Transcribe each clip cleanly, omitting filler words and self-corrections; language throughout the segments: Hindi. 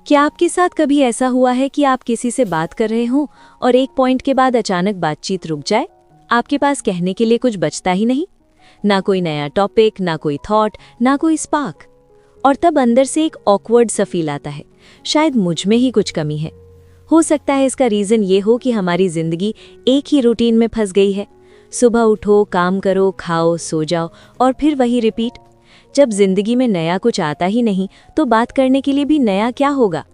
क्या आपके साथ कभी ऐसा हुआ है कि आप किसी से बात कर रहे हो और एक पॉइंट के बाद अचानक बातचीत रुक जाए? आपके पास कहने के लिए कुछ बचता ही नहीं, ना कोई नया टॉपिक, ना कोई थॉट, ना कोई स्पार्क। और तब अंदर से एक ऑकवर्ड सा फील आता है, शायद मुझ में ही कुछ कमी है। हो सकता है इसका रीज़न ये हो कि हमारी जिंदगी एक ही रूटीन में फंस गई है। सुबह उठो, काम करो, खाओ, सो जाओ और फिर वही रिपीट। जब जिंदगी में नया कुछ आता ही नहीं तो बात करने के लिए भी नया क्या होगा?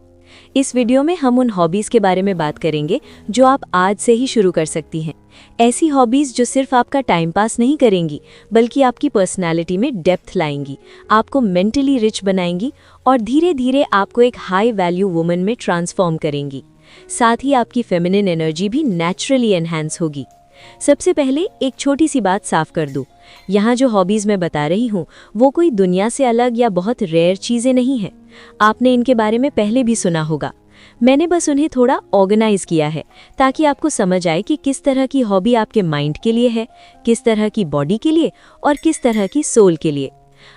इस वीडियो में हम उन हॉबीज़ के बारे में बात करेंगे जो आप आज से ही शुरू कर सकती हैं। ऐसी हॉबीज़ जो सिर्फ आपका टाइम पास नहीं करेंगी बल्कि आपकी पर्सनैलिटी में डेप्थ लाएंगी, आपको मेंटली रिच बनाएंगी और धीरे धीरे आपको एक हाई वैल्यू वुमन में ट्रांसफॉर्म करेंगी। साथ ही आपकी फेमिनिन एनर्जी भी नेचुरली एनहांस होगी। सबसे पहले एक छोटी सी बात साफ कर दूं, यहाँ जो हॉबीज़ मैं बता रही हूँ वो कोई दुनिया से अलग या बहुत रेयर चीज़ें नहीं हैं। आपने इनके बारे में पहले भी सुना होगा। मैंने बस उन्हें थोड़ा ऑर्गेनाइज किया है ताकि आपको समझ आए कि किस तरह की हॉबी आपके माइंड के लिए है, किस तरह की बॉडी के लिए और किस तरह की सोल के लिए।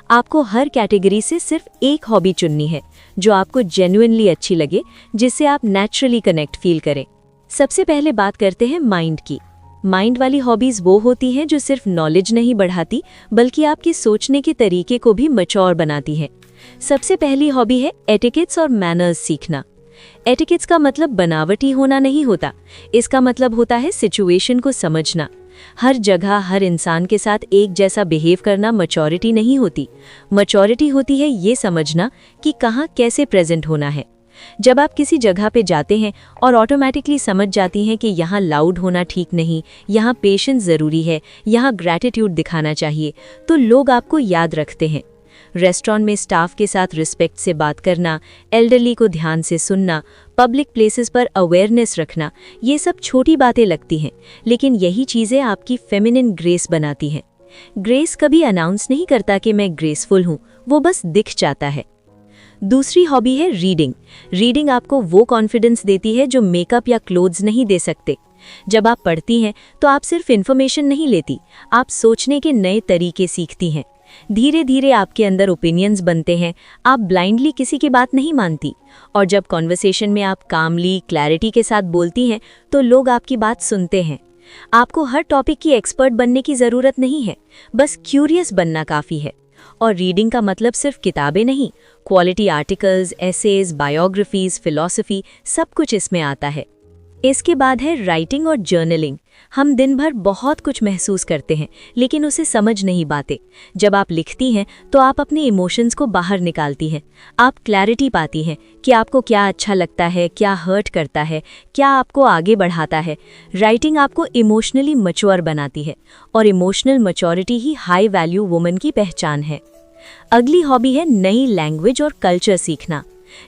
आपको हर कैटेगरी से सिर्फ एक हॉबी चुननी है जो आपको जेन्युइनली अच्छी लगे, जिससे आप नेचुरली कनेक्ट फील करें। सबसे पहले बात करते हैं माइंड की। माइंड वाली हॉबीज़ वो होती हैं जो सिर्फ नॉलेज नहीं बढ़ाती बल्कि आपके सोचने के तरीके को भी मैच्योर बनाती हैं। सबसे पहली हॉबी है एटिकेट्स और मैनर्स सीखना। एटिकेट्स का मतलब बनावटी होना नहीं होता, इसका मतलब होता है सिचुएशन को समझना। हर जगह हर इंसान के साथ एक जैसा बिहेव करना मैच्योरिटी नहीं होती। मैच्योरिटी होती है ये समझना कि कहाँ कैसे प्रेजेंट होना है। जब आप किसी जगह पे जाते हैं और ऑटोमेटिकली समझ जाती हैं कि यहाँ लाउड होना ठीक नहीं, यहाँ पेशेंस ज़रूरी है, यहाँ ग्रैटिट्यूड दिखाना चाहिए, तो लोग आपको याद रखते हैं। रेस्टोरेंट में स्टाफ के साथ रिस्पेक्ट से बात करना, एल्डरली को ध्यान से सुनना, पब्लिक प्लेसेस पर अवेयरनेस रखना, ये सब छोटी बातें लगती हैं, लेकिन यही चीज़ें आपकी फेमिनिन ग्रेस बनाती हैं। ग्रेस कभी अनाउंस नहीं करता कि मैं ग्रेसफुल हूँ, वो बस दिख जाता है। दूसरी हॉबी है रीडिंग। रीडिंग आपको वो कॉन्फिडेंस देती है जो मेकअप या क्लोथ्स नहीं दे सकते। जब आप पढ़ती हैं तो आप सिर्फ इन्फॉर्मेशन नहीं लेती, आप सोचने के नए तरीके सीखती हैं। धीरे धीरे आपके अंदर ओपिनियंस बनते हैं, आप ब्लाइंडली किसी की बात नहीं मानती। और जब कॉन्वर्सेशन में आप कामली, क्लैरिटी के साथ बोलती हैं तो लोग आपकी बात सुनते हैं। आपको हर टॉपिक की एक्सपर्ट बनने की ज़रूरत नहीं है, बस क्यूरियस बनना काफ़ी है। और रीडिंग का मतलब सिर्फ किताबें नहीं, quality articles, essays, biographies, philosophy, सब कुछ इसमें आता है। इसके बाद है राइटिंग और जर्नलिंग। हम दिन भर बहुत कुछ महसूस करते हैं लेकिन उसे समझ नहीं पाते। जब आप लिखती हैं तो आप अपने इमोशंस को बाहर निकालती हैं। आप क्लैरिटी पाती हैं कि आपको क्या अच्छा लगता है, क्या हर्ट करता है, क्या आपको आगे बढ़ाता है। राइटिंग आपको इमोशनली मैच्योर बनाती है और इमोशनल मैच्योरिटी ही हाई वैल्यू वुमन की पहचान है। अगली हॉबी है नई लैंग्वेज और कल्चर सीखना।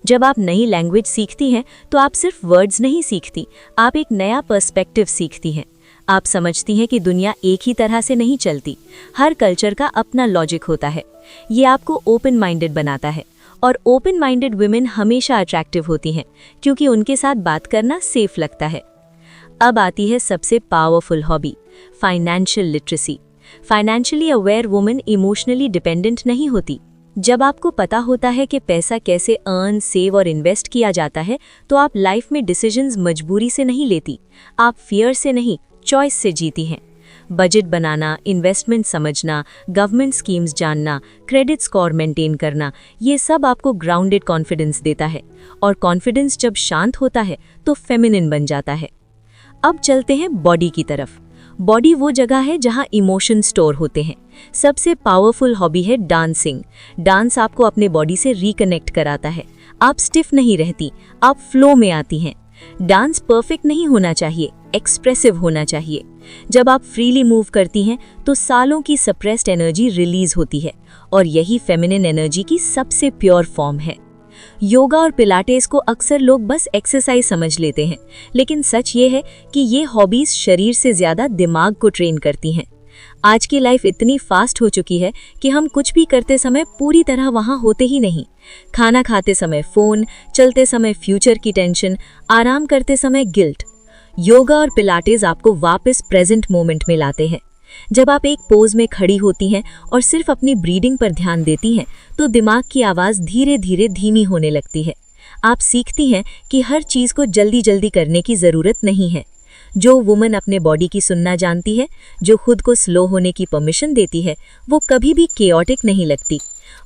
जब आप नई लैंग्वेज सीखती हैं तो आप सिर्फ वर्ड्स नहीं सीखती, आप एक नया पर्सपेक्टिव सीखती हैं। आप समझती हैं कि दुनिया एक ही तरह से नहीं चलती, हर कल्चर का अपना लॉजिक होता है। ये आपको ओपन माइंडेड बनाता है और ओपन माइंडेड वुमेन हमेशा अट्रैक्टिव होती हैं क्योंकि उनके साथ बात करना सेफ लगता है। अब आती है सबसे powerful hobby, financial literacy. Financially aware women emotionally dependent नहीं होती। जब आपको पता होता है कि पैसा कैसे अर्न, सेव और इन्वेस्ट किया जाता है तो आप लाइफ में डिसीजंस मजबूरी से नहीं लेती, आप फियर से नहीं, चॉइस से जीती हैं। बजट बनाना, इन्वेस्टमेंट समझना, गवर्नमेंट स्कीम्स जानना, क्रेडिट स्कोर मेंटेन करना, ये सब आपको ग्राउंडेड कॉन्फिडेंस देता है। और कॉन्फिडेंस जब शांत होता है तो फेमिनिन बन जाता है। अब चलते हैं बॉडी की तरफ। बॉडी वो जगह है जहाँ इमोशन स्टोर होते हैं। सबसे पावरफुल हॉबी है डांसिंग। डांस आपको अपने बॉडी से रिकनेक्ट कराता है। आप स्टिफ नहीं रहती, आप फ्लो में आती हैं। डांस परफेक्ट नहीं होना चाहिए, एक्सप्रेसिव होना चाहिए। जब आप फ्रीली मूव करती हैं तो सालों की सप्रेस्ड एनर्जी रिलीज होती है और यही फेमिनिन एनर्जी की सबसे प्योर फॉर्म है। योगा और पिलाटेस को अक्सर लोग बस एक्सरसाइज समझ लेते हैं, लेकिन सच ये है कि ये हॉबीज शरीर से ज़्यादा दिमाग को ट्रेन करती हैं। आज की लाइफ इतनी फास्ट हो चुकी है कि हम कुछ भी करते समय पूरी तरह वहाँ होते ही नहीं। खाना खाते समय फ़ोन, चलते समय फ्यूचर की टेंशन, आराम करते समय गिल्ट। योगा और पिलाटेस आपको वापस प्रेजेंट मोमेंट में लाते हैं। जब आप एक पोज में खड़ी होती हैं और सिर्फ अपनी ब्रीदिंग पर ध्यान देती हैं तो दिमाग की आवाज़ धीरे धीरे धीमी होने लगती है। आप सीखती हैं कि हर चीज़ को जल्दी जल्दी करने की ज़रूरत नहीं है। जो वुमन अपने बॉडी की सुनना जानती है, जो खुद को स्लो होने की परमिशन देती है, वो कभी भी केओटिक नहीं लगती।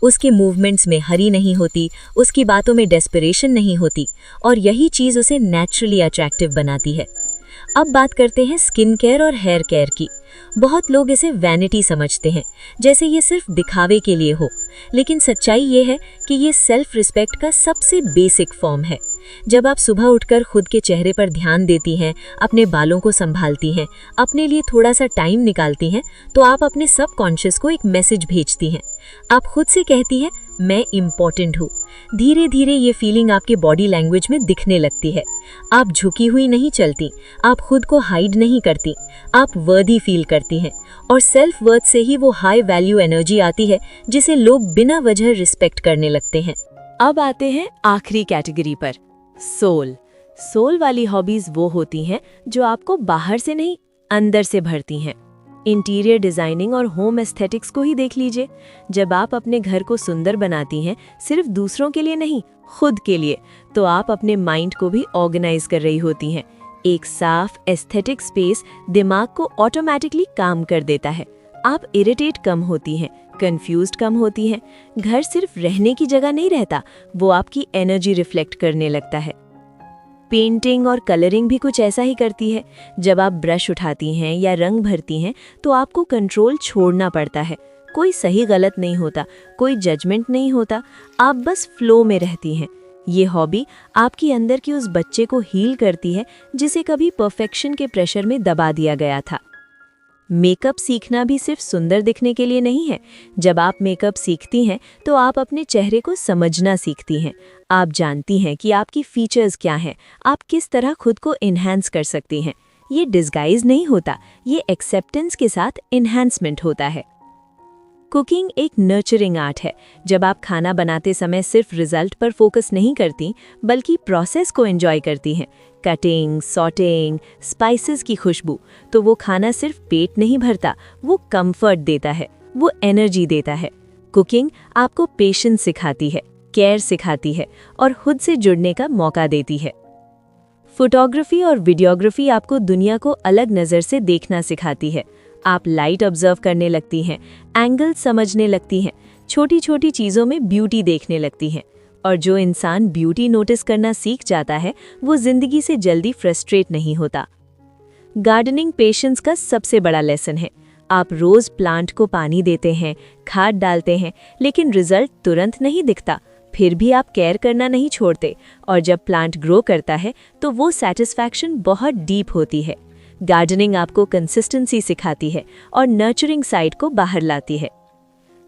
उसके मूवमेंट्स में हरी नहीं होती, उसकी बातों में डेस्परेशन नहीं होती, और यही चीज़ उसे नेचुरली अट्रैक्टिव बनाती है। अब बात करते हैं स्किन केयर और हेयर केयर की। बहुत लोग इसे वैनिटी समझते हैं, जैसे ये सिर्फ दिखावे के लिए हो, लेकिन सच्चाई ये है कि ये सेल्फ रिस्पेक्ट का सबसे बेसिक फॉर्म है। जब आप सुबह उठकर खुद के चेहरे पर ध्यान देती हैं, अपने बालों को संभालती हैं, अपने लिए थोड़ा सा टाइम निकालती हैं, तो आप अपने सबकॉन्शियस को एक मैसेज भेजती हैं। आप खुद से कहती हैं, मैं इम्पोर्टेंट हूँ। धीरे धीरे ये फीलिंग आपके बॉडी लैंग्वेज में दिखने लगती है। आप झुकी हुई नहीं चलती, आप खुद को हाइड नहीं करती, आप वर्दी फील करती हैं, और सेल्फ वर्थ से ही वो हाई वैल्यू एनर्जी आती है जिसे लोग बिना वजह रिस्पेक्ट करने लगते हैं। अब आते हैं आखिरी कैटेगरी पर, सोल। सोल वाली हॉबीज वो होती हैं जो आपको बाहर से नहीं, अंदर से भरती हैं। इंटीरियर डिजाइनिंग और होम एस्थेटिक्स को ही देख लीजिए। जब आप अपने घर को सुंदर बनाती हैं, सिर्फ दूसरों के लिए नहीं, खुद के लिए, तो आप अपने माइंड को भी ऑर्गेनाइज कर रही होती हैं। एक साफ एस्थेटिक स्पेस दिमाग को ऑटोमेटिकली काम कर देता है। आप इरिटेट कम होती हैं, कंफ्यूज्ड कम होती हैं। घर सिर्फ रहने की जगह नहीं रहता, वो आपकी एनर्जी रिफ्लेक्ट करने लगता है। पेंटिंग और कलरिंग भी कुछ ऐसा ही करती है। जब आप ब्रश उठाती हैं या रंग भरती हैं, तो आपको कंट्रोल छोड़ना पड़ता है। कोई सही गलत नहीं होता, कोई जजमेंट नहीं होता, आप बस फ्लो में रहती हैं। ये हॉबी आपकी अंदर की उस बच्चे को हील करती है जिसे कभी परफेक्शन के प्रेशर में दबा दिया गया था। मेकअप सीखना भी सिर्फ सुंदर दिखने के लिए नहीं है। जब आप मेकअप सीखती हैं, तो आप अपने चेहरे को समझना सीखती हैं। आप जानती हैं कि आपकी फीचर्स क्या हैं, आप किस तरह खुद को इन्हांस कर सकती हैं। ये डिस्गाइज नहीं होता, ये एक्सेप्टेंस के साथ इन्हांसमेंट होता है। कुकिंग एक नर्चरिंग आर्ट है। जब आप खाना बनाते समय सिर्फ रिजल्ट पर फोकस नहीं करती, बल्कि प्रोसेस को एंजॉय करती हैं, कटिंग, सॉटेइंग, स्पाइसेस की खुशबू, तो वो खाना सिर्फ पेट नहीं भरता, वो कंफर्ट देता है, वो एनर्जी देता है। कुकिंग आपको पेशेंस सिखाती है, केयर सिखाती है, और खुद से जुड़ने का मौका देती है। फोटोग्राफी और वीडियोग्राफी आपको दुनिया को अलग नज़र से देखना सिखाती है। आप लाइट ऑब्जर्व करने लगती हैं, एंगल समझने लगती हैं, छोटी छोटी चीज़ों में ब्यूटी देखने लगती हैं। और जो इंसान ब्यूटी नोटिस करना सीख जाता है, वो जिंदगी से जल्दी फ्रस्ट्रेट नहीं होता। गार्डनिंग पेशेंस का सबसे बड़ा लेसन है। आप रोज प्लांट को पानी देते हैं, खाद डालते हैं, लेकिन रिजल्ट तुरंत नहीं दिखता। फिर भी आप केयर करना नहीं छोड़ते, और जब प्लांट ग्रो करता है तो वो सेटिस्फैक्शन बहुत डीप होती है। गार्डनिंग आपको कंसिस्टेंसी सिखाती है और नर्चरिंग साइड को बाहर लाती है।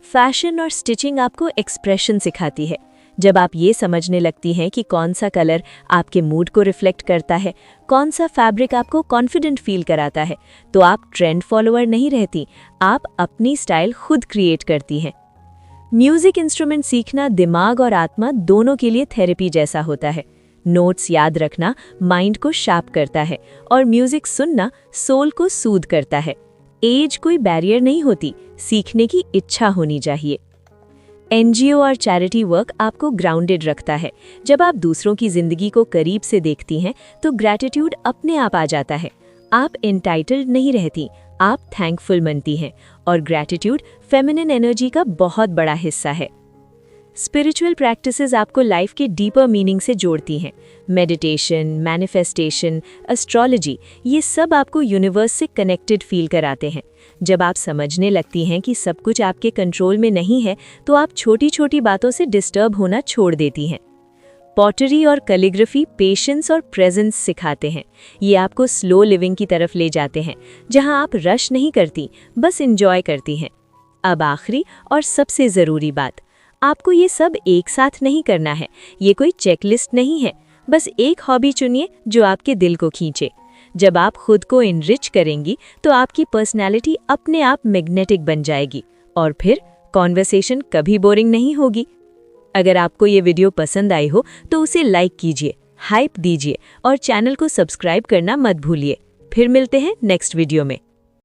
फैशन और स्टिचिंग आपको एक्सप्रेशन सिखाती है। जब आप ये समझने लगती हैं कि कौन सा कलर आपके मूड को रिफ्लेक्ट करता है, कौन सा फैब्रिक आपको कॉन्फिडेंट फील कराता है, तो आप ट्रेंड फॉलोअर नहीं रहती, आप अपनी स्टाइल खुद क्रिएट करती हैं। म्यूजिक इंस्ट्रूमेंट सीखना दिमाग और आत्मा दोनों के लिए थेरेपी जैसा होता है। नोट्स याद रखना माइंड को शार्प करता है, और म्यूजिक सुनना सोल को सूद करता है। एज कोई बैरियर नहीं होती, सीखने की इच्छा होनी चाहिए। एनजीओ और चैरिटी वर्क आपको ग्राउंडेड रखता है। जब आप दूसरों की जिंदगी को करीब से देखती हैं, तो ग्रैटिट्यूड अपने आप आ जाता है। आप एंटाइटल्ड नहीं रहती, आप थैंकफुल बनती हैं, और ग्रैटिट्यूड फेमिनिन एनर्जी का बहुत बड़ा हिस्सा है। स्पिरिचुअल प्रैक्टिसेस आपको लाइफ के डीपर मीनिंग से जोड़ती हैं। मेडिटेशन, मैनिफेस्टेशन, एस्ट्रोलॉजी, ये सब आपको यूनिवर्स से कनेक्टेड फील कराते हैं। जब आप समझने लगती हैं कि सब कुछ आपके कंट्रोल में नहीं है, तो आप छोटी छोटी बातों से डिस्टर्ब होना छोड़ देती हैं। पॉटरी और कैलीग्राफी पेशेंस और प्रेजेंस सिखाते हैं। ये आपको स्लो लिविंग की तरफ ले जाते हैं, जहां आप रश नहीं करती, बस एंजॉय करती हैं। अब आखिरी और सबसे ज़रूरी बात, आपको ये सब एक साथ नहीं करना है। ये कोई चेकलिस्ट नहीं है। बस एक हॉबी चुनिए जो आपके दिल को खींचे। जब आप खुद को इनरिच करेंगी, तो आपकी पर्सनैलिटी अपने आप मैग्नेटिक बन जाएगी, और फिर कॉन्वर्सेशन कभी बोरिंग नहीं होगी। अगर आपको ये वीडियो पसंद आई हो, तो उसे लाइक कीजिए, हाइप दीजिए, और चैनल को सब्सक्राइब करना मत भूलिए। फिर मिलते हैं नेक्स्ट वीडियो में।